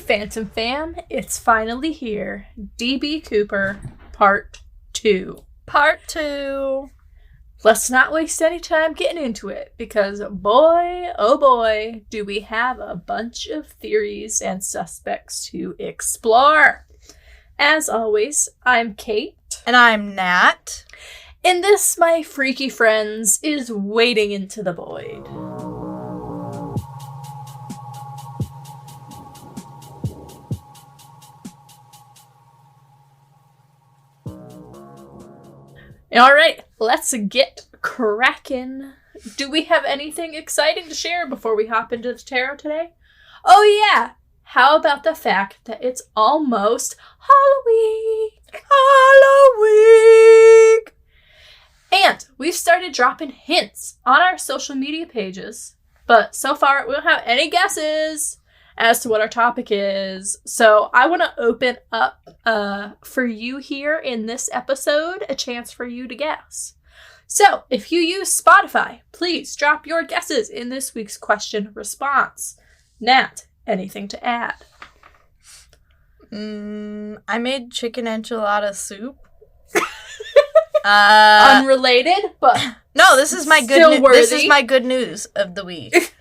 Phantom Fam, it's finally here. DB Cooper, Part 2. Part 2. Let's not waste any time getting into it, because boy, oh boy, do we have a bunch of theories and suspects to explore. As always, I'm Kate. And I'm Nat. And this, my freaky friends, is Wading into the Void. Alright, let's get cracking. Do we have anything exciting to share before we hop into the tarot today? Oh yeah! How about the fact that it's almost Halloween? Halloween! And we've started dropping hints on our social media pages, but so far we don't have any guesses as to what our topic is. So I want to open up for you here in this episode a chance for you to guess. So if you use Spotify, please drop your guesses in this week's question response. Nat, anything to add? I made chicken enchilada soup. Unrelated, but no, this is my good. This is my good news of the week.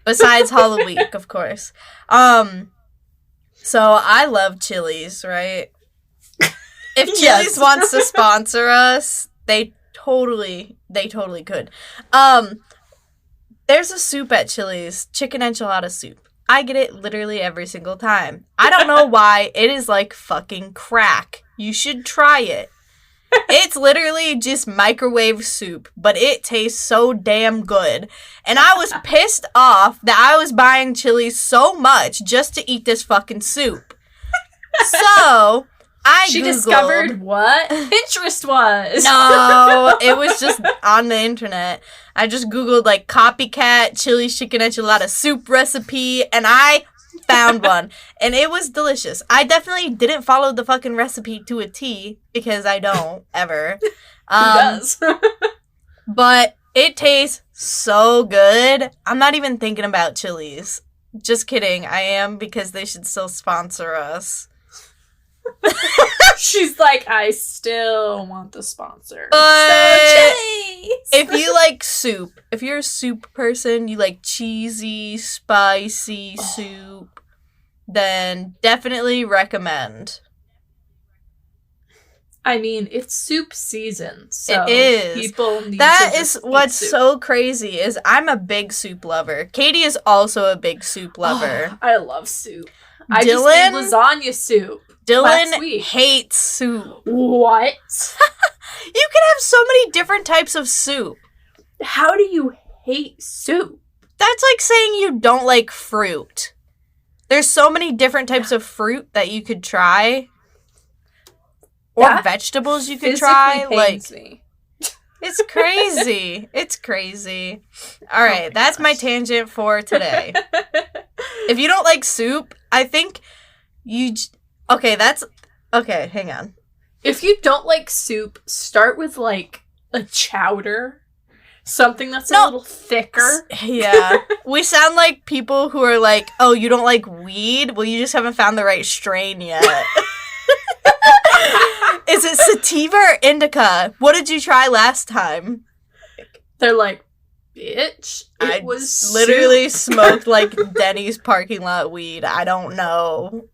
Besides Halloween, of course. So I love Chili's, right? If Chili's wants to sponsor us, they totally could. There's a soup at Chili's, chicken enchilada soup. I get it literally every single time. I don't know why. It is like fucking crack. You should try it. It's literally just microwave soup, but it tastes so damn good. And I was pissed off that I was buying Chili's so much just to eat this fucking soup. So, She discovered what Pinterest was. No, it was just on the internet. I just Googled, like, copycat Chili's chicken enchilada soup recipe, and I found one, and it was delicious. I definitely didn't follow the fucking recipe to a T, because I don't, ever. Who does? But it tastes so good. I'm not even thinking about Chili's. Just kidding. I am, because they should still sponsor us. She's like, I still want the sponsor. If you like soup, if you're a soup person, you like cheesy, spicy soup, then definitely recommend. I mean, it's soup season, so it is. People need that to is what's soup. So crazy is I'm a big soup lover. Katie is also a big soup lover. I love soup. I just made lasagna soup. Dylan hates soup. What? You can have so many different types of soup. How do you hate soup? That's like saying you don't like fruit. There's so many different types of fruit that you could try. Or vegetables you could try. Pains me. It's crazy. It's crazy. All right, that's my tangent for today. If you don't like soup, I think you... Okay, hang on. If you don't like soup, start with, like, a chowder. Something that's a little thicker. Yeah. We sound like people who are like, oh, you don't like weed? Well, you just haven't found the right strain yet. Is it sativa or indica? What did you try last time? They're like, bitch, it was literally smoked, like, Denny's parking lot weed. I don't know.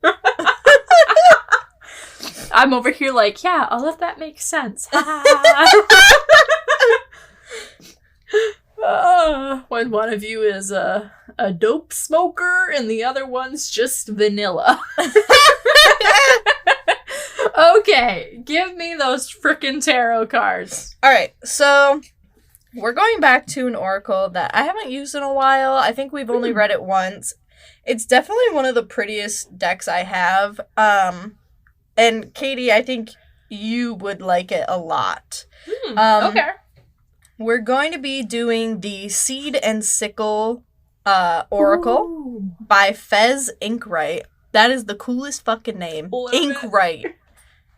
I'm over here like, yeah, all of that makes sense. When one of you is a dope smoker and the other one's just vanilla. Okay, give me those frickin' tarot cards. Alright, so we're going back to an oracle that I haven't used in a while. I think we've only read it once. It's definitely one of the prettiest decks I have. And Katie, I think you would like it a lot. Okay. We're going to be doing the Seed and Sickle Oracle by Fez Inkwright. That is the coolest fucking name. Inkwright.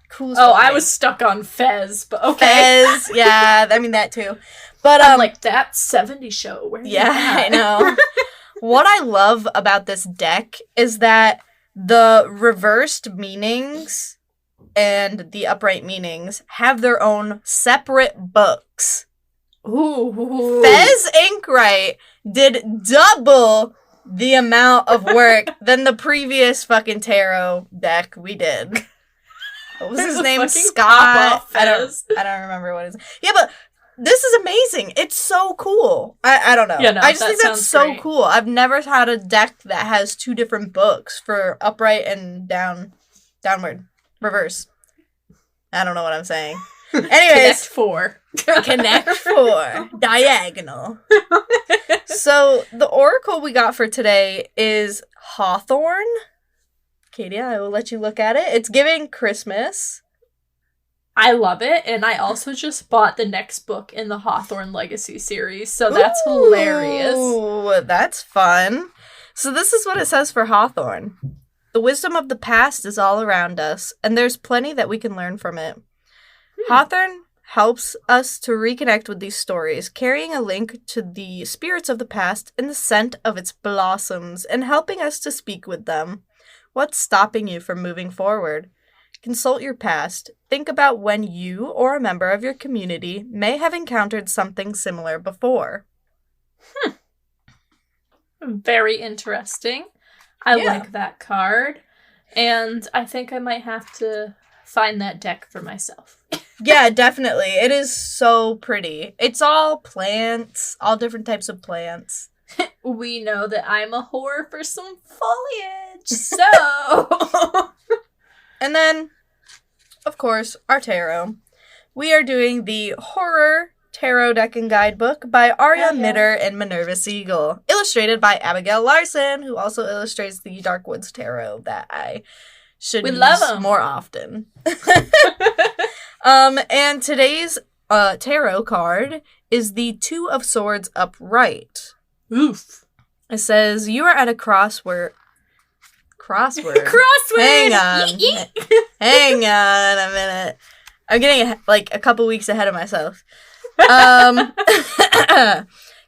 Coolest fucking name. I was stuck on Fez, but okay. Fez, yeah, I mean that too. But I'm like, that 70s show. Where I know. What I love about this deck is that the reversed meanings and the upright meanings have their own separate books. Ooh. Fez Inkwright did double the amount of work than the previous fucking tarot deck we did. What was his name? Scott? I don't remember what his... Yeah, but this is amazing. It's so cool. I don't know. Yeah, no, I just think that's so great. cool. I've never had a deck that has 2 different books for upright and downward, reverse. I don't know what I'm saying. Anyways. Connect 4. Diagonal. So, the oracle we got for today is Hawthorne. Katie, I will let you look at it. It's giving Christmas. I love it, and I also just bought the next book in the Hawthorne Legacy series, so that's hilarious. Ooh, that's fun. So this is what it says for Hawthorne. The wisdom of the past is all around us, and there's plenty that we can learn from it. Hawthorne helps us to reconnect with these stories, carrying a link to the spirits of the past in the scent of its blossoms, and helping us to speak with them. What's stopping you from moving forward? Consult your past. Think about when you or a member of your community may have encountered something similar before. Very interesting. I like that card. And I think I might have to find that deck for myself. Yeah, definitely. It is so pretty. It's all plants, all different types of plants. We know that I'm a whore for some foliage, so... And then, of course, our tarot. We are doing the Horror Tarot Deck and Guidebook by Aria Mitter and Minerva Siegel, illustrated by Abigail Larson, who also illustrates the Darkwoods Tarot that I should use more often. And today's tarot card is the 2 of Swords upright. Oof. It says, you are at a crossword. Crossword. Hang on. Hang on a minute. I'm getting like a couple weeks ahead of myself.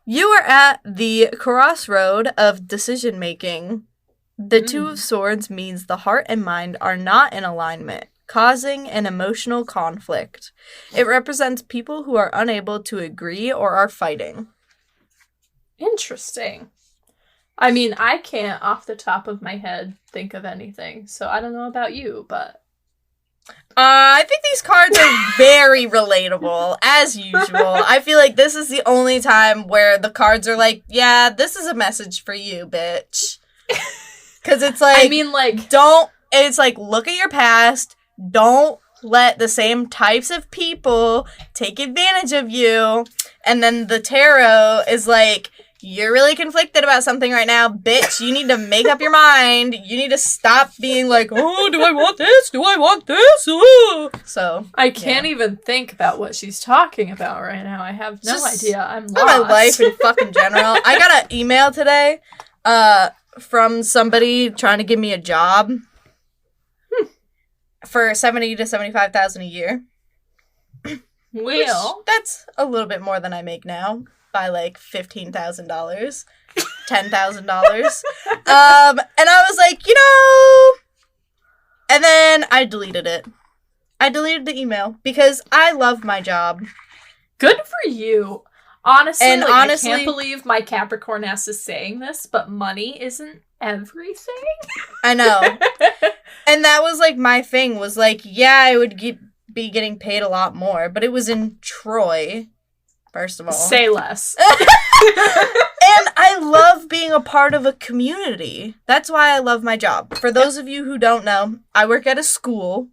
You are at the crossroad of decision making. The 2 of Swords means the heart and mind are not in alignment, causing an emotional conflict. It represents people who are unable to agree or are fighting. Interesting. I mean, I can't, off the top of my head, think of anything, so I don't know about you, but... I think these cards are very relatable, as usual. I feel like this is the only time where the cards are like, yeah, this is a message for you, bitch. Because it's like... I mean, like... It's like, look at your past, don't let the same types of people take advantage of you, and then the tarot is like... You're really conflicted about something right now, bitch. You need to make up your mind. You need to stop being like, oh, do I want this? Do I want this? Ooh. So I can't even think about what she's talking about right now. I have no idea. I'm lost. My life in fucking general. I got an email today from somebody trying to give me a job for $70,000 to $75,000 a year. Well, that's a little bit more than I make now. By like $15,000, $10,000. And I was like, and then I deleted it. I deleted the email because I love my job. Good for you. Honestly, I can't believe my Capricorn ass is saying this, but money isn't everything. I know. And that was like my thing was like, yeah, I would be getting paid a lot more, but it was in Troy. First of all. Say less. And I love being a part of a community. That's why I love my job. For those of you who don't know, I work at a school.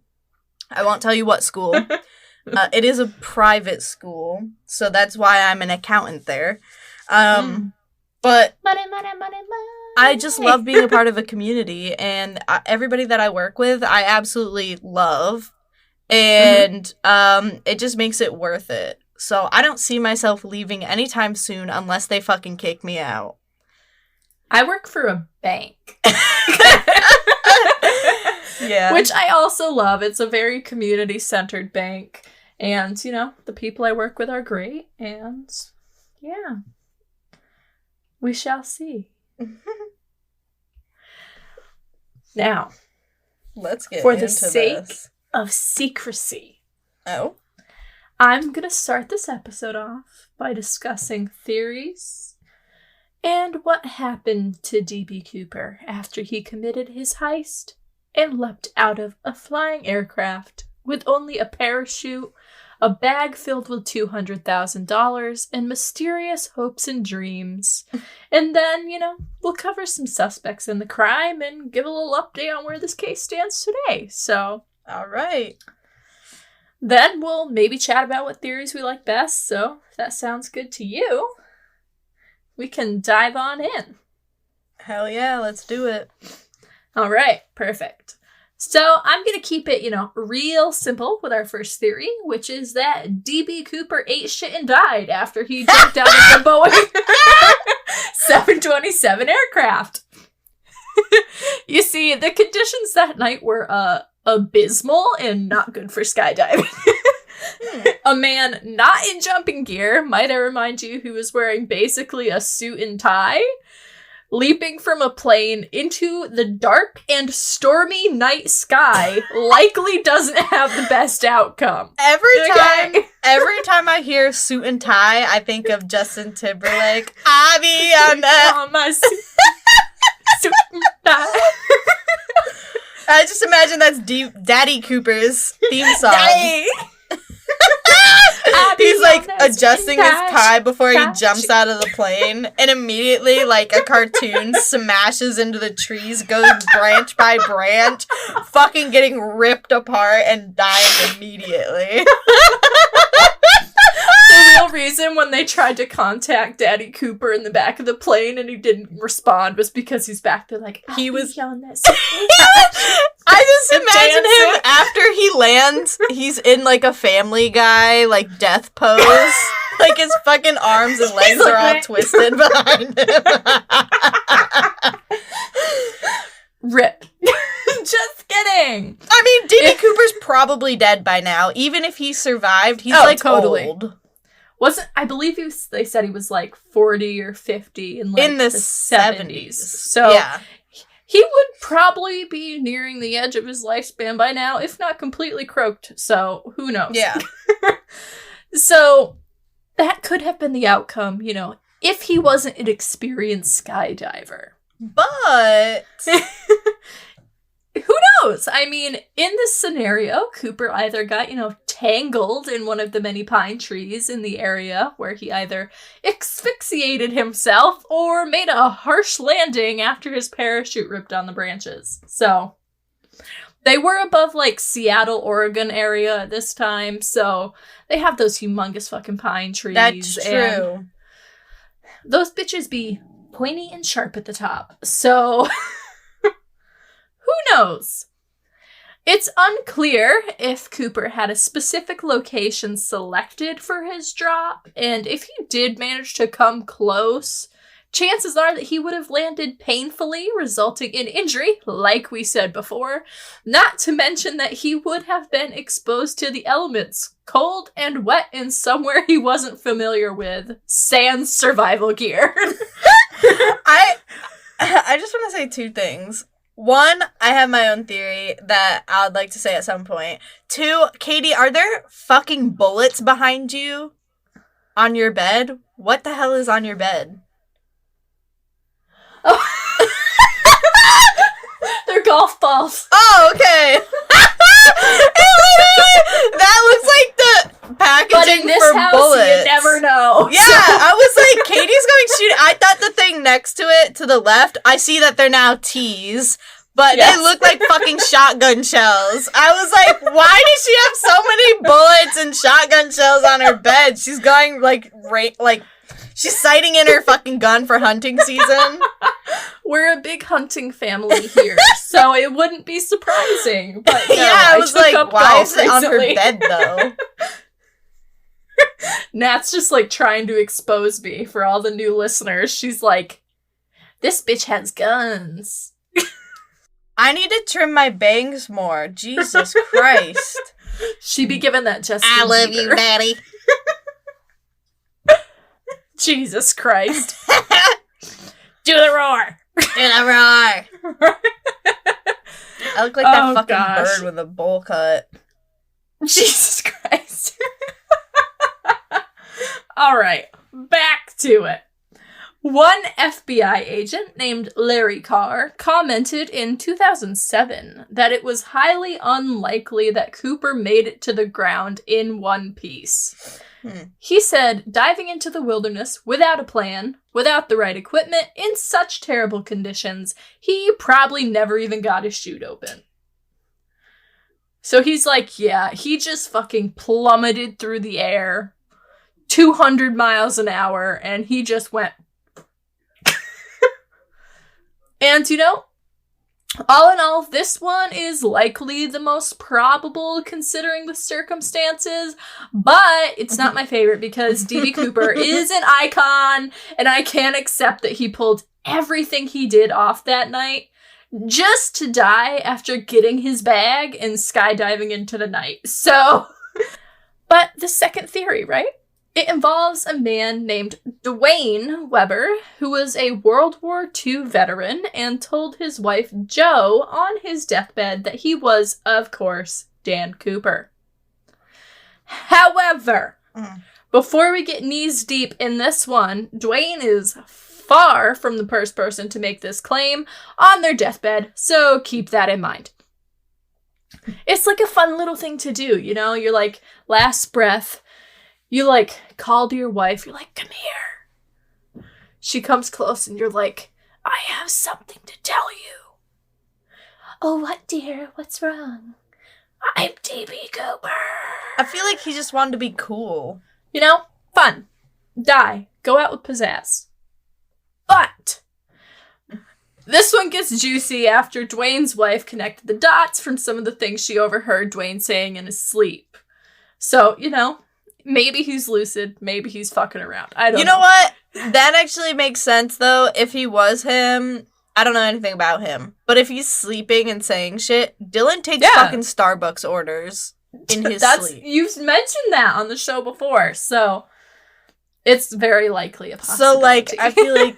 I won't tell you what school. It is a private school, so that's why I'm an accountant there. But I just love being a part of a community, and everybody that I work with, I absolutely love. And it just makes it worth it. So I don't see myself leaving anytime soon unless they fucking kick me out. I work for a bank. Yeah. Which I also love. It's a very community-centered bank. And, the people I work with are great. And, yeah. We shall see. Now, let's get for into the sake this. of secrecy, Oh, I'm going to start this episode off by discussing theories and what happened to D.B. Cooper after he committed his heist and leapt out of a flying aircraft with only a parachute, a bag filled with $200,000, and mysterious hopes and dreams. And then, we'll cover some suspects in the crime and give a little update on where this case stands today. So, all right. Then we'll maybe chat about what theories we like best. So, if that sounds good to you, we can dive on in. Hell yeah, let's do it. All right, perfect. So I'm going to keep it, real simple with our first theory, which is that D.B. Cooper ate shit and died after he jumped out of the Boeing 727 aircraft. You see, the conditions that night were abysmal and not good for skydiving. A man not in jumping gear, might I remind you, who was wearing basically a suit and tie, leaping from a plane into the dark and stormy night sky likely doesn't have the best outcome. Every time I hear suit and tie, I think of Justin Timberlake. I be on my suit and tie. I just imagine that's Daddy Cooper's theme song. Daddy! He's like adjusting his tie before he jumps out of the plane, and immediately, like a cartoon, smashes into the trees, goes branch by branch, fucking getting ripped apart and dying immediately. The real reason when they tried to contact Daddy Cooper in the back of the plane and he didn't respond was because he's back there like, he was on this. I just imagine him after he lands, he's in like a Family Guy, like death pose. Like his fucking arms and legs are all twisted behind him. Rip. Just kidding. I mean, D.B. Cooper's probably dead by now. Even if he survived, he's totally old. I believe they said he was like 40 or 50 in the 70s. So yeah. He would probably be nearing the edge of his lifespan by now, if not completely croaked. So who knows? Yeah. So that could have been the outcome, if he wasn't an experienced skydiver. But who knows? I mean, in this scenario, Cooper either got, tangled in one of the many pine trees in the area where he either asphyxiated himself or made a harsh landing after his parachute ripped on the branches. So, they were above, like, Seattle, Oregon area at this time, so they have those humongous fucking pine trees. That's true. And those bitches be pointy and sharp at the top. So, who knows? It's unclear if Cooper had a specific location selected for his drop, and if he did manage to come close, chances are that he would have landed painfully, resulting in injury, like we said before, not to mention that he would have been exposed to the elements, cold and wet in somewhere he wasn't familiar with, sans survival gear. I just want to say two things. One, I have my own theory that I would like to say at some point. Two, Katie, are there fucking bullets behind you on your bed? What the hell is on your bed? Oh. They're golf balls. Oh, okay. That looks like the packaging in this for house, bullets. You never know. Yeah, I was like, Katie's going shooting. I thought the thing next to it, to the left, I see that they're now T's, but yes. They look like fucking shotgun shells. I was like, why does she have so many bullets and shotgun shells on her bed? She's going she's sighting in her fucking gun for hunting season. We're a big hunting family here, so it wouldn't be surprising. But no, yeah, I was like, why is it on her bed, though? Nat's just, like, trying to expose me for all the new listeners. She's like, this bitch has guns. I need to trim my bangs more. Jesus Christ. She be giving that Justin I love Bieber. you, Daddy. Jesus Christ. Do the roar. Do the roar. I look like that fucking gosh. bird with a bowl cut. Jesus Christ. All right, back to it. One FBI agent named Larry Carr commented in 2007 that it was highly unlikely that Cooper made it to the ground in one piece. He said diving into the wilderness without a plan, without the right equipment, in such terrible conditions, he probably never even got his chute open. So he's like, yeah, he just fucking plummeted through the air, 200 miles an hour, and he just went. And, you know, all in all, this one is likely the most probable considering the circumstances, but it's not my favorite because D.B. Cooper is an icon, and I can't accept that he pulled everything he did off that night just to die after getting his bag and skydiving into the night. So, but the second theory, right? It involves a man named Dwayne Weber, who was a World War II veteran and told his wife Jo on his deathbed that he was, of course, Dan Cooper. However, before we get knees deep in this one, Dwayne is far from the first person to make this claim on their deathbed, so keep that in mind. It's like a fun little thing to do, you know? You're like, last breath. You, like, call to your wife. You're like, come here. She comes close and you're like, I have something to tell you. Oh, what, dear? What's wrong? I'm D.B. Cooper. I feel like he just wanted to be cool. You know? Fun. Die. Go out with pizzazz. But this one gets juicy after Dwayne's wife connected the dots from some of the things she overheard Dwayne saying in his sleep. So, you know, maybe he's lucid, maybe he's fucking around. I don't know. You know what? That actually makes sense, though. If he was him, I don't know anything about him. But if he's sleeping and saying shit, Dylan takes fucking Starbucks orders in his sleep. You've mentioned that on the show before, so it's very likely a possibility. So, like, I feel like,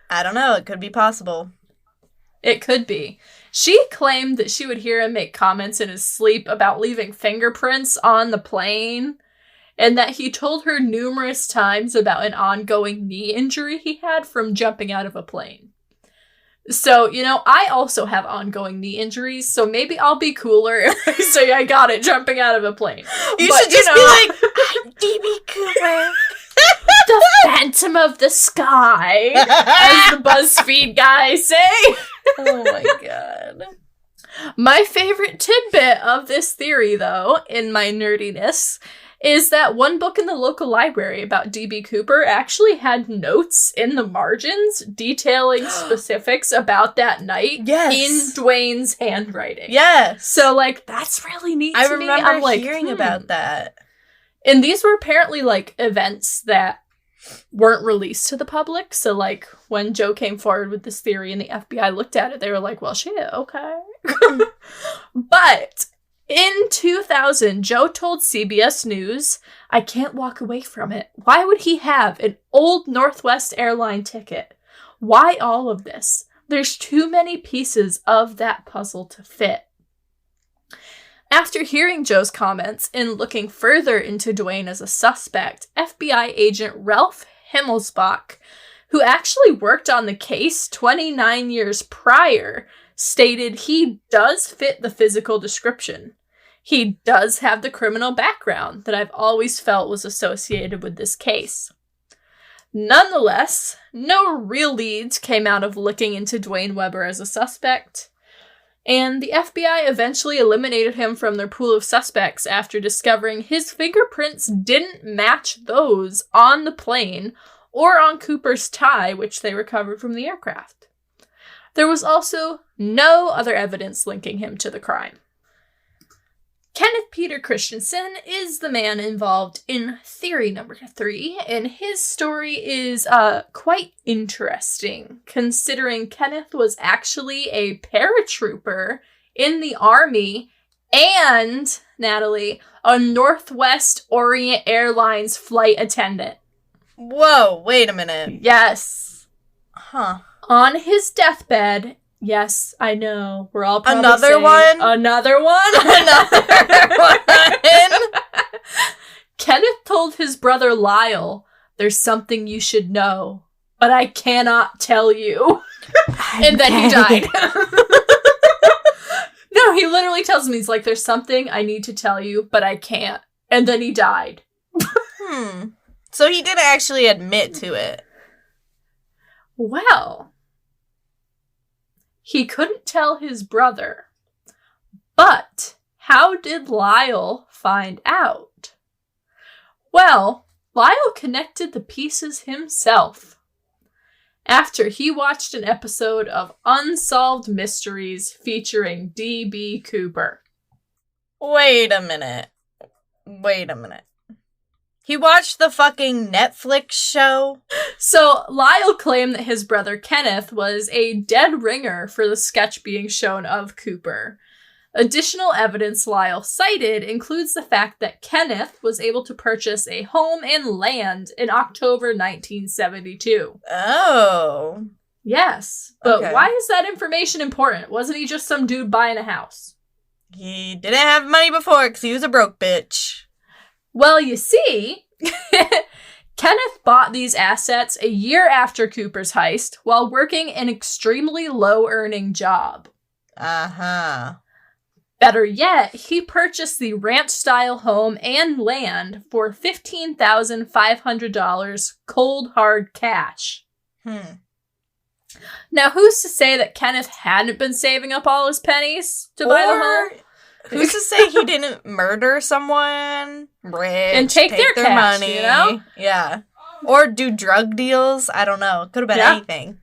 I don't know, it could be possible. It could be. She claimed that she would hear him make comments in his sleep about leaving fingerprints on the plane, and that he told her numerous times about an ongoing knee injury he had from jumping out of a plane. So, you know, I also have ongoing knee injuries, so maybe I'll be cooler if I say I got it jumping out of a plane. You should just be like, I'm D.B. Cooper. The Phantom of the Sky, as the BuzzFeed guys say. Oh my god. My favorite tidbit of this theory, though, in my nerdiness, is that one book in the local library about D.B. Cooper actually had notes in the margins detailing specifics about that night in Dwayne's handwriting. Yes. So, like, that's really neat to me. I remember I'm like, hearing about that. And these were apparently, like, events that weren't released to the public. So, like, when Joe came forward with this theory and the FBI looked at it, they were like, well, shit, okay. But in 2000, Joe told CBS News, I can't walk away from it. Why would he have an old Northwest airline ticket? Why all of this? There's too many pieces of that puzzle to fit. After hearing Joe's comments and looking further into Dwayne as a suspect, FBI agent Ralph Himmelsbach, who actually worked on the case 29 years prior, stated he does fit the physical description. He does have the criminal background that I've always felt was associated with this case. Nonetheless, no real leads came out of looking into Dwayne Weber as a suspect, and the FBI eventually eliminated him from their pool of suspects after discovering his fingerprints didn't match those on the plane or on Cooper's tie, which they recovered from the aircraft. There was also no other evidence linking him to the crime. Kenneth Peter Christensen is the man involved in theory number 3, and his story is quite interesting, considering Kenneth was actually a paratrooper in the Army and, Natalie, a Northwest Orient Airlines flight attendant. Whoa, wait a minute. Yes. Huh. On his deathbed, Yes, I know. We're all probably Another saying, one? Another one? Another one. Kenneth told his brother Lyle, "There's something you should know, but I cannot tell you." And then he died. No, he literally tells me, he's like, "There's something I need to tell you, but I can't." And then he died. So he didn't actually admit to it. Well, he couldn't tell his brother. But how did Lyle find out? Well, Lyle connected the pieces himself after he watched an episode of Unsolved Mysteries featuring D.B. Cooper. Wait a minute. He watched the fucking Netflix show? So, Lyle claimed that his brother Kenneth was a dead ringer for the sketch being shown of Cooper. Additional evidence Lyle cited includes the fact that Kenneth was able to purchase a home and land in October 1972. Oh. Yes, but Okay. why is that information important? Wasn't he just some dude buying a house? He didn't have money before because he was a broke bitch. Well, you see, Kenneth bought these assets a year after Cooper's heist while working an extremely low-earning job. Uh-huh. Better yet, he purchased the ranch-style home and land for $15,500 cold hard cash. Now, who's to say that Kenneth hadn't been saving up all his pennies to buy the home? Who's to say he didn't murder someone rich And take their cash, money, you know? Yeah. Or do drug deals? I don't know. Could have been anything.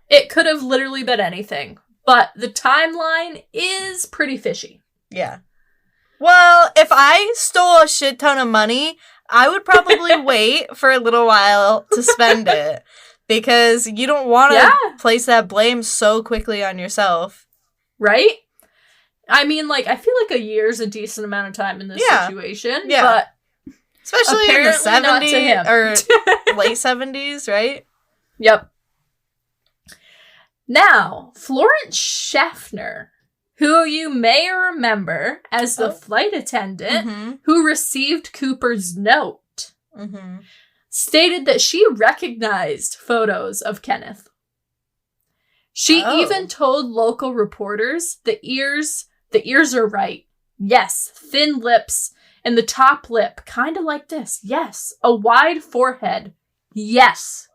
It could have literally been anything. But the timeline is pretty fishy. Yeah. Well, if I stole a shit ton of money, I would probably wait for a little while to spend it. Because you don't want to place that blame so quickly on yourself. Right? I mean, like, I feel like a year's a decent amount of time in this situation. Yeah. But especially in the 70s not to him. or late 70s, right? Yep. Now, Florence Schaffner, who you may remember as the flight attendant who received Cooper's note, stated that she recognized photos of Kenneth. She even told local reporters the ears are right. Yes, thin lips, and the top lip, kind of like this. Yes, a wide forehead. Yes.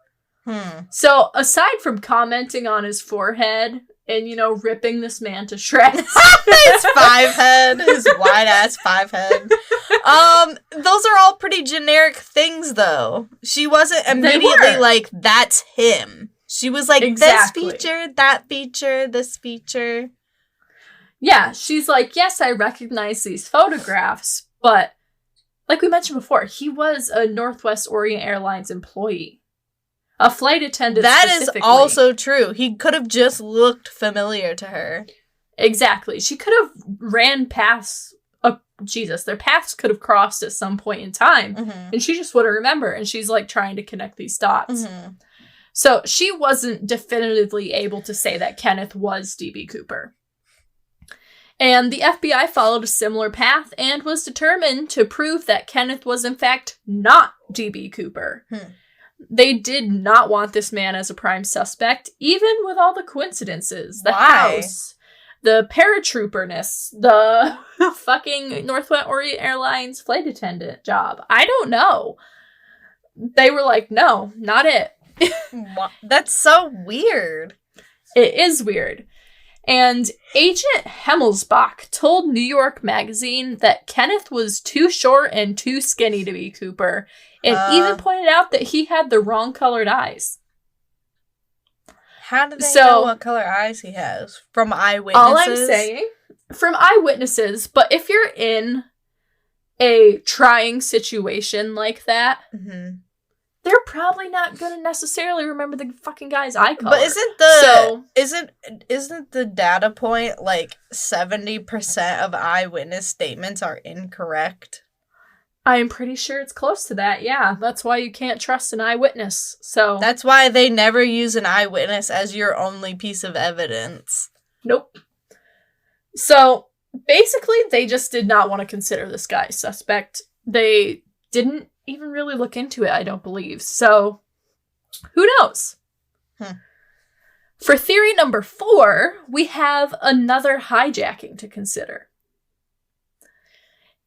So, aside from commenting on his forehead and, you know, ripping this man to shreds. His five-head, his wide-ass five-head. Those are all pretty generic things, though. She wasn't immediately like, that's him. She was like, this feature, that feature, this feature. Yeah, she's like, yes, I recognize these photographs, but like we mentioned before, he was a Northwest Orient Airlines employee. A flight attendant. That is also true. He could have just looked familiar to her. Exactly. She could have ran past... their paths could have crossed at some point in time, and she just wouldn't remember, and she's like trying to connect these dots. So she wasn't definitively able to say that Kenneth was D.B. Cooper. And the FBI followed a similar path and was determined to prove that Kenneth was in fact not D.B. Cooper. They did not want this man as a prime suspect, even with all the coincidences. The house, the paratrooperness, the fucking Northwest Orient Airlines flight attendant job. I don't know. They were like, no, not it. That's so weird. It is weird. And Agent Hemmelsbach told New York Magazine that Kenneth was too short and too skinny to be Cooper, and even pointed out that he had the wrong colored eyes. How do they know what color eyes he has? From eyewitnesses? All I'm saying, from eyewitnesses, but if you're in a trying situation like that, they're probably not going to necessarily remember the fucking guy's eye color. But isn't the data point like 70% of eyewitness statements are incorrect? I'm pretty sure it's close to that, yeah. That's why you can't trust an eyewitness, so... That's why they never use an eyewitness as your only piece of evidence. Nope. So, basically, they just did not want to consider this guy a suspect. They didn't even really look into it, I don't believe. So, who knows? For theory number 4, we have another hijacking to consider.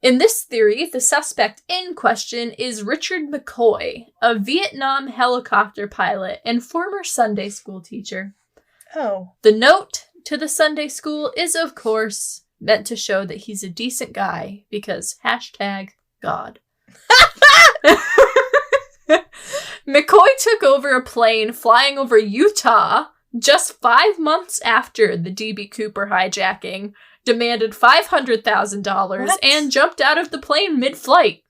In this theory, the suspect in question is Richard McCoy, a Vietnam helicopter pilot and former Sunday school teacher. Oh. The note to the Sunday school is, of course, meant to show that he's a decent guy because #God. McCoy took over a plane flying over Utah just 5 months after the D.B. Cooper hijacking, demanded $500,000, and jumped out of the plane mid-flight.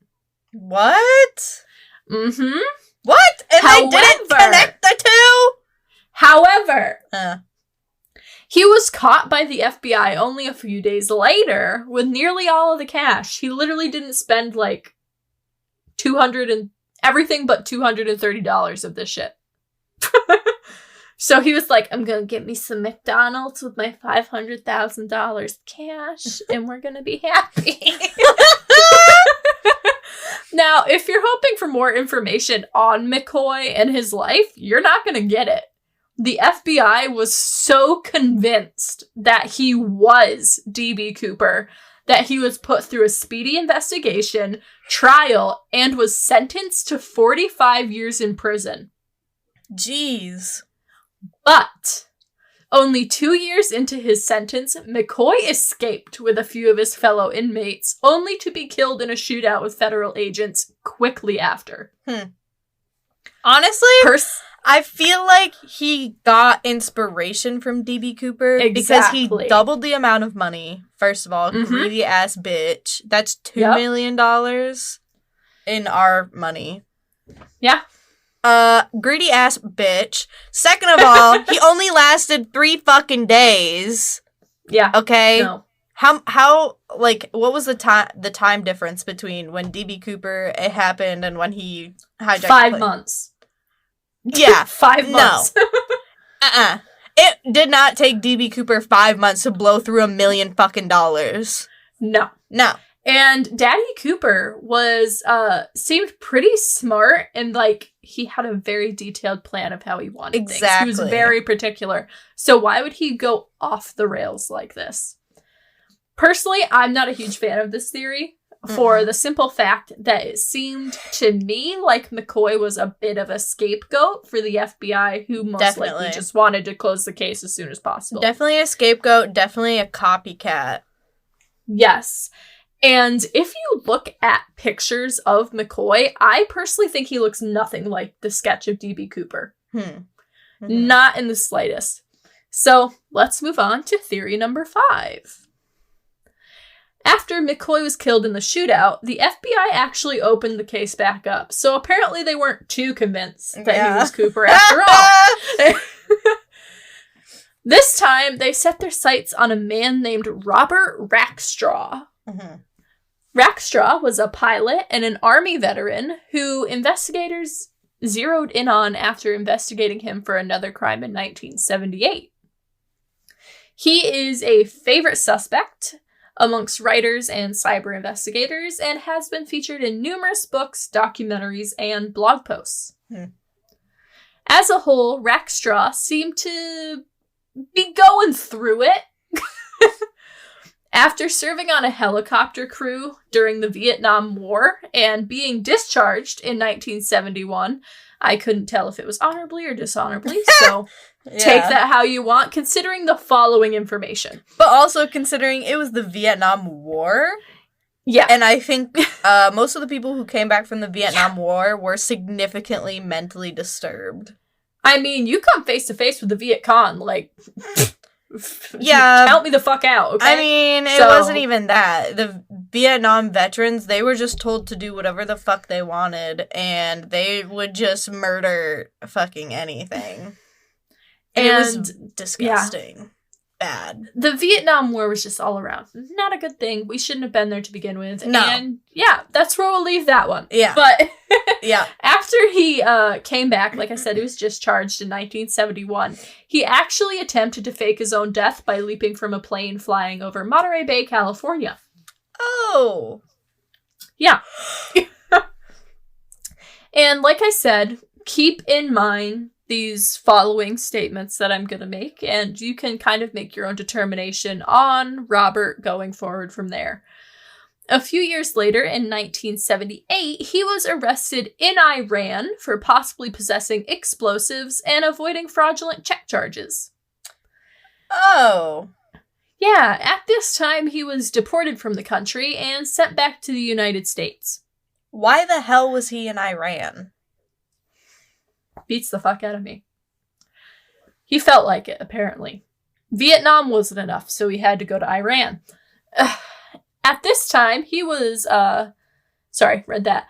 What? Mm-hmm. What? And they didn't connect the two? However, he was caught by the FBI only a few days later with nearly all of the cash. He literally didn't spend like everything but $230 of this shit. So he was like, I'm going to get me some McDonald's with my $500,000 cash, and we're going to be happy. Now, if you're hoping for more information on McCoy and his life, you're not going to get it. The FBI was so convinced that he was D.B. Cooper that he was put through a speedy investigation, trial, and was sentenced to 45 years in prison. Jeez. But only 2 years into his sentence, McCoy escaped with a few of his fellow inmates, only to be killed in a shootout with federal agents quickly after. Honestly, I feel like he got inspiration from D.B. Cooper because he doubled the amount of money. First of all, greedy ass bitch. That's $2 million in our money. Yeah. Greedy ass bitch. Second of all, he only lasted 3 fucking days. Yeah. Okay. No. How like what was the time difference between when DB Cooper it happened and when he hijacked 5 months. Yeah. 5 months. No. It did not take DB Cooper 5 months to blow through $1 million fucking dollars. No. And Daddy Cooper seemed pretty smart, and like he had a very detailed plan of how he wanted things. He was very particular. So why would he go off the rails like this? Personally, I'm not a huge fan of this theory for the simple fact that it seemed to me like McCoy was a bit of a scapegoat for the FBI, who most likely just wanted to close the case as soon as possible. Definitely a scapegoat, definitely a copycat. Yes. And if you look at pictures of McCoy, I personally think he looks nothing like the sketch of D.B. Cooper. Not in the slightest. So let's move on to theory number 5. After McCoy was killed in the shootout, the FBI actually opened the case back up. So apparently they weren't too convinced that he was Cooper after all. This time, they set their sights on a man named Robert Rackstraw. Rackstraw was a pilot and an Army veteran who investigators zeroed in on after investigating him for another crime in 1978. He is a favorite suspect amongst writers and cyber investigators and has been featured in numerous books, documentaries, and blog posts. As a whole, Rackstraw seemed to be going through it. After serving on a helicopter crew during the Vietnam War and being discharged in 1971, I couldn't tell if it was honorably or dishonorably, so take that how you want, considering the following information. But also considering it was the Vietnam War. Yeah. And I think most of the people who came back from the Vietnam War were significantly mentally disturbed. I mean, you come face to face with the Viet Cong, like... Count me the fuck out, okay? I mean, it wasn't even that. The Vietnam veterans, they were just told to do whatever the fuck they wanted, and they would just murder fucking anything. And it was disgusting. bad. The Vietnam War was just all around not a good thing. We shouldn't have been there to begin with. No. And yeah, that's where we'll leave that one. Yeah. But yeah. After he came back, like I said, he was discharged in 1971. He actually attempted to fake his own death by leaping from a plane flying over Monterey Bay, California. Oh. Yeah. And like I said, keep in mind these following statements that I'm going to make, and you can kind of make your own determination on Robert going forward from there. A few years later, in 1978, he was arrested in Iran for possibly possessing explosives and avoiding fraudulent check charges. Oh. Yeah, at this time, he was deported from the country and sent back to the United States. Why the hell was he in Iran? Beats the fuck out of me. He felt like it, apparently. Vietnam wasn't enough, so he had to go to Iran. At this time, he was, sorry, read that.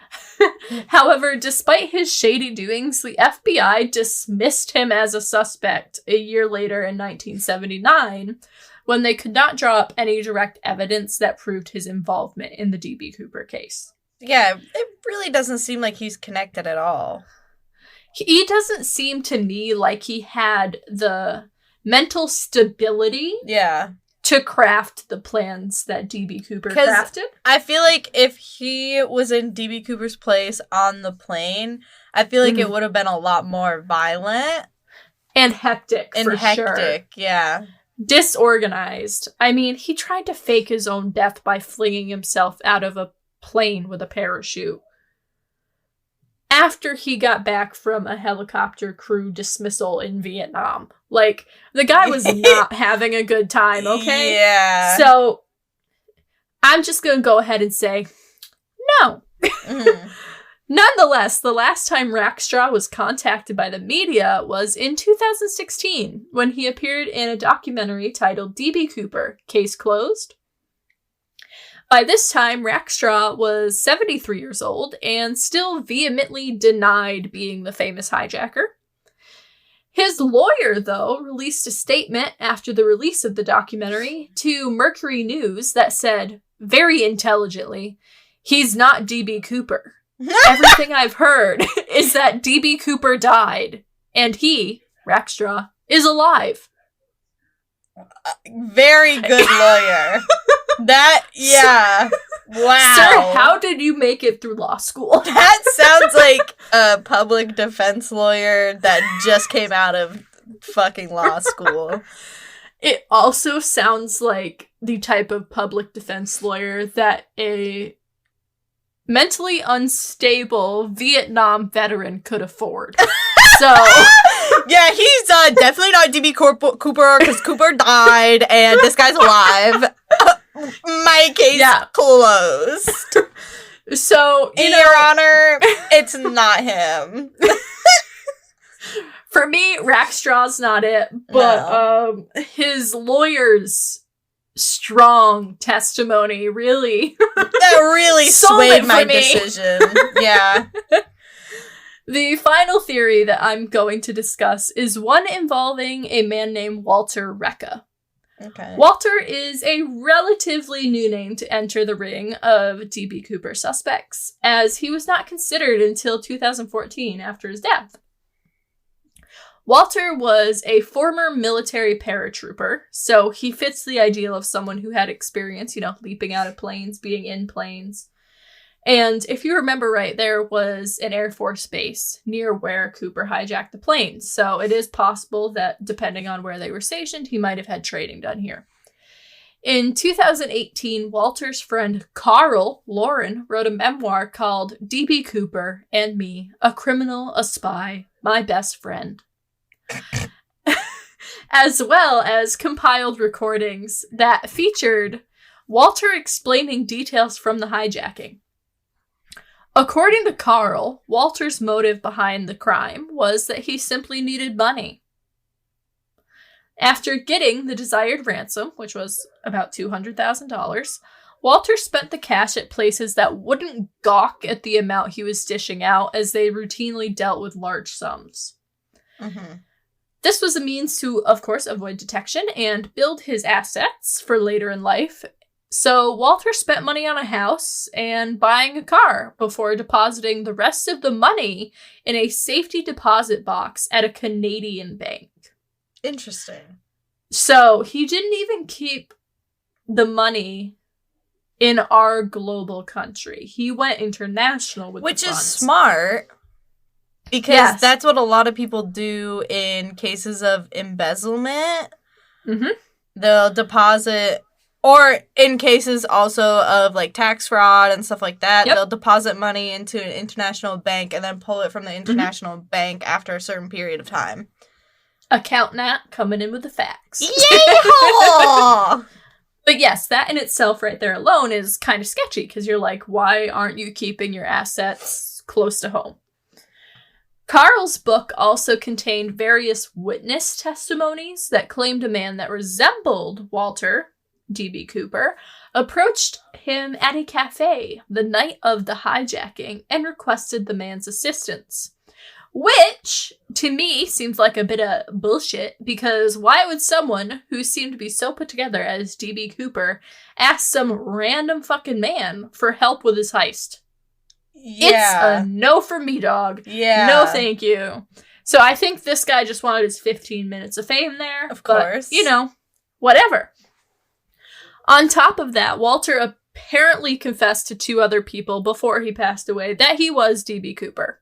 However, despite his shady doings, the FBI dismissed him as a suspect a year later in 1979, when they could not draw up any direct evidence that proved his involvement in the D.B. Cooper case. Yeah, it really doesn't seem like he's connected at all. He doesn't seem to me like he had the mental stability to craft the plans that D.B. Cooper crafted. I feel like if he was in D.B. Cooper's place on the plane, I feel like it would have been a lot more violent. And hectic, sure. Yeah. Disorganized. I mean, he tried to fake his own death by flinging himself out of a plane with a parachute. After he got back from a helicopter crew dismissal in Vietnam. Like, the guy was not having a good time, okay? Yeah. So, I'm just gonna go ahead and say, no. Nonetheless, the last time Rackstraw was contacted by the media was in 2016, when he appeared in a documentary titled D.B. Cooper, Case Closed. By this time, Rackstraw was 73 years old and still vehemently denied being the famous hijacker. His lawyer, though, released a statement after the release of the documentary to Mercury News that said, very intelligently, he's not D.B. Cooper. Everything I've heard is that D.B. Cooper died, and he, Rackstraw, is alive. Very good lawyer. Yeah. Wow. Sir, how did you make it through law school? That sounds like a public defense lawyer that just came out of fucking law school. It also sounds like the type of public defense lawyer that a mentally unstable Vietnam veteran could afford. So... Yeah, he's definitely not D.B. Cooper, because Cooper died, and this guy's alive. My case closed. So, Your Honor, it's not him. For me, Rackstraw's not it, but his lawyer's strong testimony really... that really swayed my decision. Yeah. The final theory that I'm going to discuss is one involving a man named Walter Recca. Okay. Walter is a relatively new name to enter the ring of D.B. Cooper suspects, as he was not considered until 2014 after his death. Walter was a former military paratrooper, so he fits the ideal of someone who had experience, leaping out of planes, being in planes. And if you remember right, there was an Air Force base near where Cooper hijacked the plane. So it is possible that, depending on where they were stationed, he might have had training done here. In 2018, Walter's friend Carl Lauren wrote a memoir called D.B. Cooper and Me, a Criminal, a Spy, My Best Friend. As well as compiled recordings that featured Walter explaining details from the hijacking. According to Carl, Walter's motive behind the crime was that he simply needed money. After getting the desired ransom, which was about $200,000, Walter spent the cash at places that wouldn't gawk at the amount he was dishing out, as they routinely dealt with large sums. Mm-hmm. This was a means to, of course, avoid detection and build his assets for later in life. So Walter spent money on a house and buying a car before depositing the rest of the money in a safety deposit box at a Canadian bank. Interesting. So he didn't even keep the money in our global country. He went international with Which the funds. is smart, because that's what a lot of people do in cases of embezzlement. Mm-hmm. They'll deposit, or in cases also of like tax fraud and stuff like that, they'll deposit money into an international bank and then pull it from the international bank after a certain period of time. Account Nat coming in with the facts. Yeah! But yes, that in itself right there alone is kind of sketchy, because you're like, why aren't you keeping your assets close to home? Carl's book also contained various witness testimonies that claimed a man that resembled Walter D.B. Cooper approached him at a cafe the night of the hijacking and requested the man's assistance. Which, to me, seems like a bit of bullshit, because why would someone who seemed to be so put together as D.B. Cooper ask some random fucking man for help with his heist? Yeah. It's a no for me, dog. Yeah. No thank you. So I think this guy just wanted his 15 minutes of fame there. Of course. But, whatever. On top of that, Walter apparently confessed to 2 other people before he passed away that he was D.B. Cooper.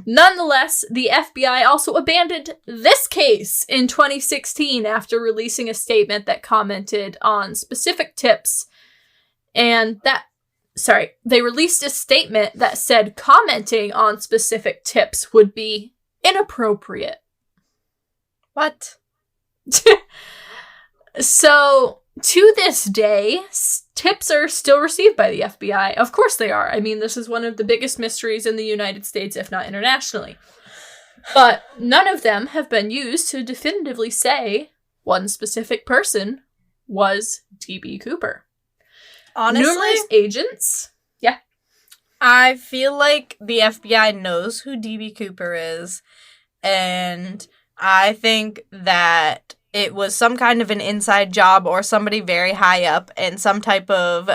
Nonetheless, the FBI also abandoned this case in 2016 after releasing a statement that commented on specific tips, and they released a statement that said commenting on specific tips would be inappropriate. What? So, to this day, tips are still received by the FBI. Of course they are. I mean, this is one of the biggest mysteries in the United States, if not internationally. But none of them have been used to definitively say one specific person was D.B. Cooper. Honestly, numerous agents. Yeah. I feel like the FBI knows who D.B. Cooper is, and I think that it was some kind of an inside job or somebody very high up in some type of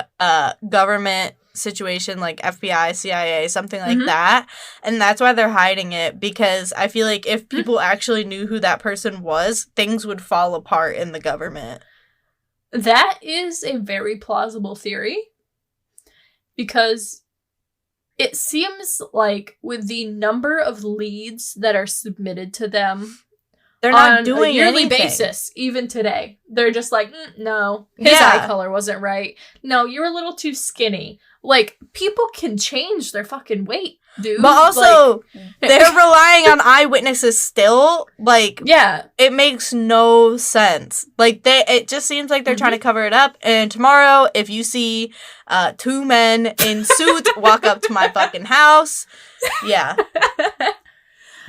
government situation like FBI, CIA, something like that. And that's why they're hiding it, because I feel like if people actually knew who that person was, things would fall apart in the government. That is a very plausible theory, because it seems like with the number of leads that are submitted to them, they're not on doing a yearly anything. basis, even today, they're just like, no, his eye color wasn't right. No, you're a little too skinny. Like, people can change their fucking weight, dude. But also, they're relying on eyewitnesses still. Like, yeah, it makes no sense. Like, it just seems like they're trying to cover it up. And tomorrow, if you see 2 men in suits walk up to my fucking house, yeah.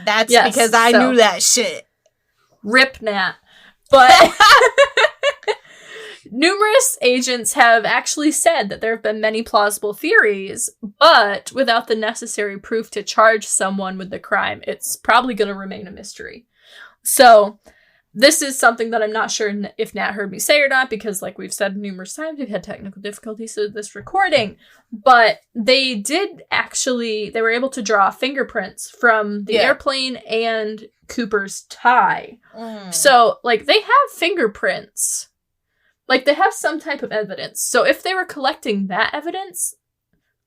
That's because I knew that shit. Rip Nat. But numerous agents have actually said that there have been many plausible theories, but without the necessary proof to charge someone with the crime, it's probably going to remain a mystery. So, this is something that I'm not sure if Nat heard me say or not, because like we've said numerous times, we've had technical difficulties with this recording, but they were able to draw fingerprints from the airplane and Cooper's tie. So, like, they have fingerprints. Like, they have some type of evidence. So if they were collecting that evidence,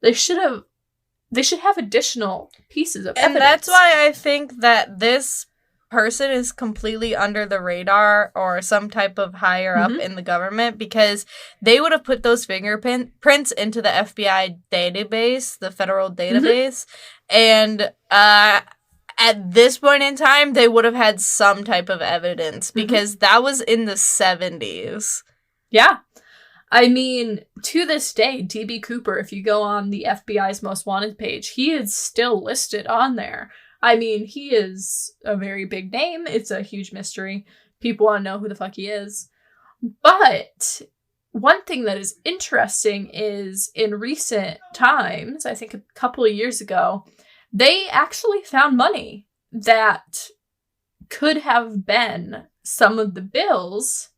they should have additional pieces of evidence. And that's why I think that this person is completely under the radar or some type of higher up in the government, because they would have put those fingerprints into the FBI database, the federal database, and at this point in time, they would have had some type of evidence, because that was in the 70s. Yeah. I mean, to this day, D.B. Cooper, if you go on the FBI's Most Wanted page, he is still listed on there. I mean, he is a very big name. It's a huge mystery. People want to know who the fuck he is. But one thing that is interesting is in recent times, I think a couple of years ago, they actually found money that could have been some of the bills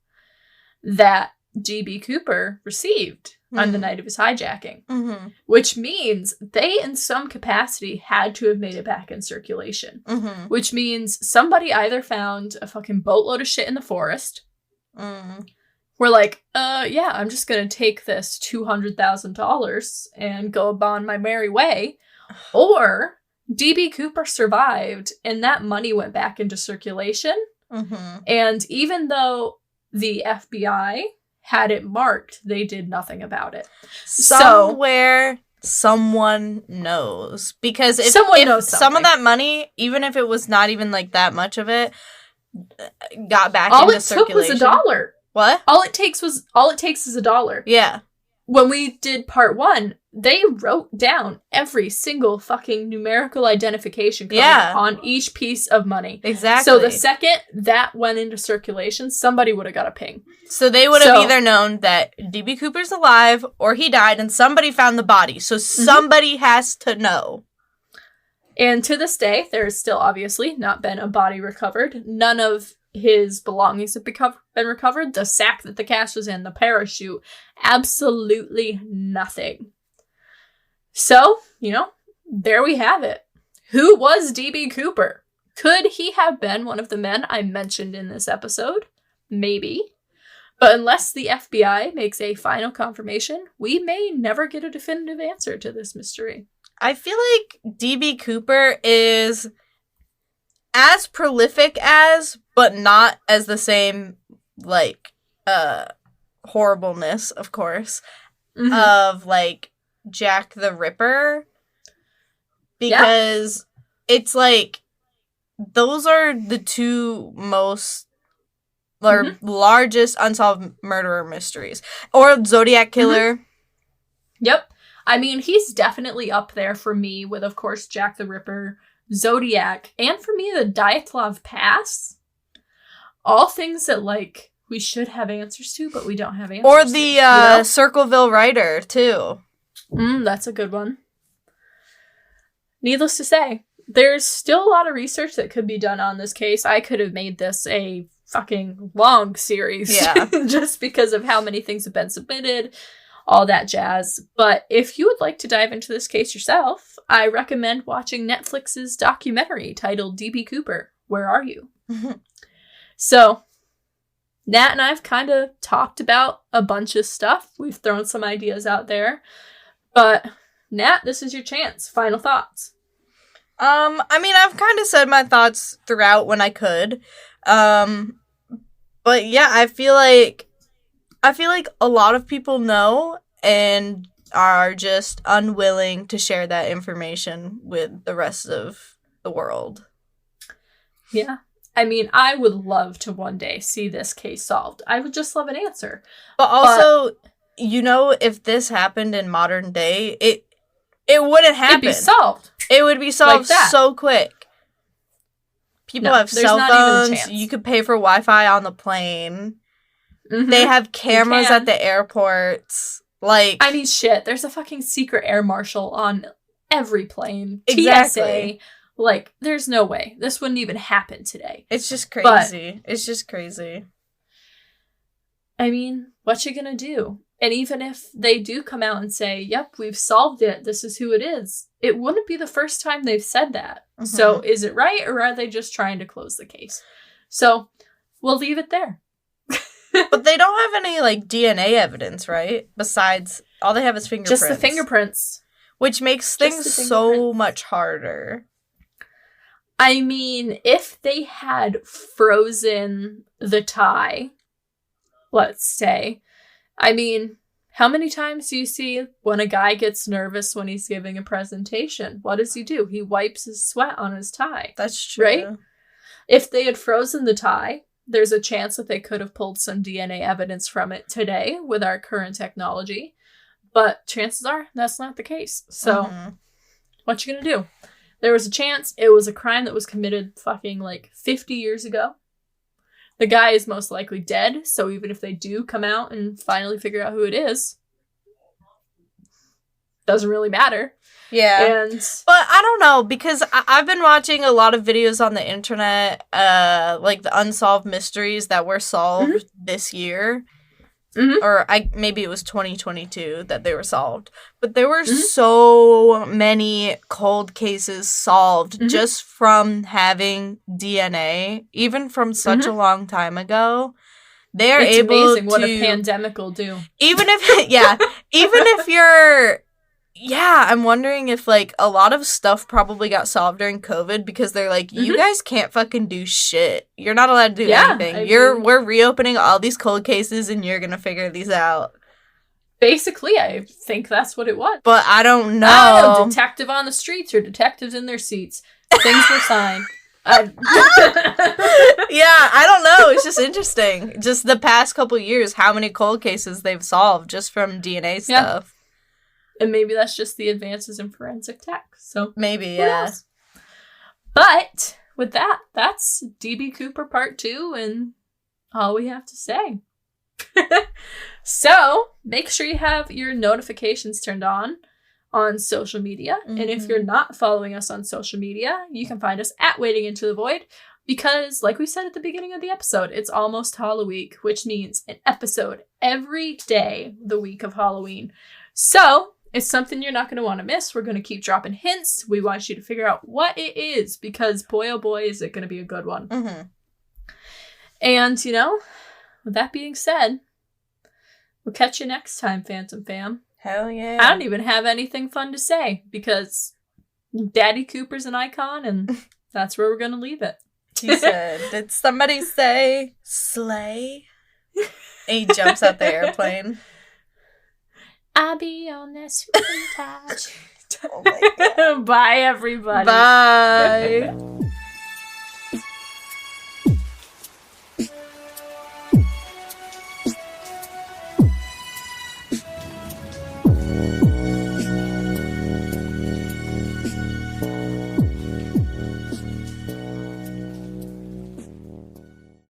that D.B. Cooper received on the night of his hijacking. Mm-hmm. Which means they, in some capacity, had to have made it back in circulation. Mm-hmm. Which means somebody either found a fucking boatload of shit in the forest. We're like, yeah, I'm just gonna take this $200,000 and go upon my merry way. Or D.B. Cooper survived, and that money went back into circulation. And even though the FBI had it marked, they did nothing about it. Somewhere, someone knows. Because if some of that money, even if it was not even like that much of it, got back into circulation. All it took was $1. What? All it takes is $1. Yeah. When we did part 1, they wrote down every single fucking numerical identification code on each piece of money. Exactly. So the second that went into circulation, somebody would have got a ping. So they would have either known that D.B. Cooper's alive or he died and somebody found the body. So somebody has to know. And to this day, there's still obviously not been a body recovered. None of his belongings have been recovered. The sack that the cash was in, the parachute, absolutely nothing. So, there we have it. Who was D.B. Cooper? Could he have been one of the men I mentioned in this episode? Maybe. But unless the FBI makes a final confirmation, we may never get a definitive answer to this mystery. I feel like D.B. Cooper is as prolific as, but not as the same, horribleness, of course, of, Jack the Ripper. Because it's, those are the two most, largest unsolved murderer mysteries. Or Zodiac Killer. Yep. I mean, he's definitely up there for me with, of course, Jack the Ripper, Zodiac, and for me, the Dyatlov Pass. All things that, we should have answers to, but we don't have answers or the Circleville Rider, too. That's a good one. Needless to say, there's still a lot of research that could be done on this case. I could have made this a fucking long series. Yeah. Just because of how many things have been submitted, all that jazz. But if you would like to dive into this case yourself, I recommend watching Netflix's documentary titled D.B. Cooper, Where Are You? So, Nat and I have kind of talked about a bunch of stuff. We've thrown some ideas out there. But, Nat, this is your chance. Final thoughts. I mean, I've kind of said my thoughts throughout when I could. But yeah, I feel like a lot of people know and are just unwilling to share that information with the rest of the world. Yeah. I mean, I would love to one day see this case solved. I would just love an answer. But also, if this happened in modern day, it wouldn't happen. It'd be solved. It would be solved so quick. People have cell phones. You could pay for Wi-Fi on the plane. They have cameras at the airports. I mean, shit. There's a fucking secret air marshal on every plane. Exactly. TSA. There's no way. This wouldn't even happen today. It's just crazy. It's just crazy. I mean, what you gonna do? And even if they do come out and say, yep, we've solved it, this is who it is, it wouldn't be the first time they've said that. So is it right, or are they just trying to close the case? So we'll leave it there. But they don't have any, DNA evidence, right? Besides, all they have is fingerprints. Just the fingerprints. Which makes things so much harder. I mean, if they had frozen the tie, let's say, I mean, how many times do you see when a guy gets nervous when he's giving a presentation? What does he do? He wipes his sweat on his tie. That's true. Right? If they had frozen the tie, there's a chance that they could have pulled some DNA evidence from it today with our current technology. But chances are that's not the case. So what you gonna do? There was a chance it was a crime that was committed fucking 50 years ago. The guy is most likely dead, so even if they do come out and finally figure out who it is, doesn't really matter. Yeah. And but I don't know, because I've been watching a lot of videos on the internet, like the unsolved mysteries that were solved this year. Or maybe it was 2022 that they were solved. But there were so many cold cases solved just from having DNA, even from such a long time ago. They are it's able amazing to, what a pandemic will do. Even if you're... Yeah, I'm wondering if, like, a lot of stuff probably got solved during COVID because they're like, you guys can't fucking do shit. You're not allowed to do anything. We're reopening all these cold cases and you're gonna figure these out. Basically, I think that's what it was. But I don't know. I don't know, detective on the streets or detectives in their seats. Things were signed. Yeah, I don't know. It's just interesting. Just the past couple years, how many cold cases they've solved just from DNA stuff. And maybe that's just the advances in forensic tech. So maybe, yeah. But with that, that's DB Cooper Part 2 and all we have to say. So make sure you have your notifications turned on social media. And if you're not following us on social media, you can find us at Wading Into the Void. Because, like we said at the beginning of the episode, it's almost Halloween, which means an episode every day the week of Halloween. So it's something you're not going to want to miss. We're going to keep dropping hints. We want you to figure out what it is because, boy, oh boy, is it going to be a good one. And, with that being said, we'll catch you next time, Phantom Fam. Hell yeah. I don't even have anything fun to say because Daddy Cooper's an icon and that's where we're going to leave it. He said, did somebody say slay? And he jumps out the airplane. I'll be on that sweet touch. Oh my God. Bye, everybody. Bye.